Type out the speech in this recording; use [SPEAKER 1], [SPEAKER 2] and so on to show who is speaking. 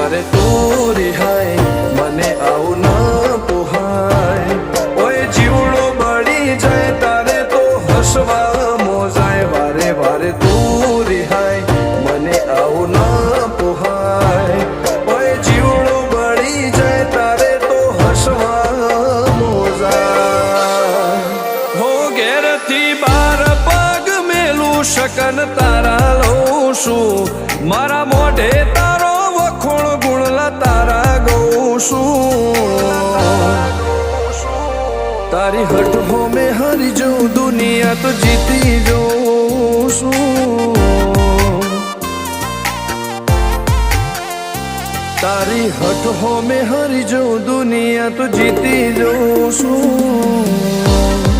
[SPEAKER 1] તારે તું રિહાય મને આવું ના પોહાય ઓય જીવડો બળી જાય તારે તો હસવા મોજાય વારે વારે તું રિહાય મને આવું ના પોહાય ઓય જીવડો બળી જાય તારે તો હસવા મોજાય હો ઘેરથી બાર પગ મેલું શકન તારા લઉં છું મારા મોઢે તારો વખોણ ગુણલા તારા ગઉં છું તારી હટ હો મેં હારી જાઉં દુનિયા તો જીતી જાઉં છું તારી હટ હો મેં હારી જાઉં દુનિયા તો જીતી જાઉં છું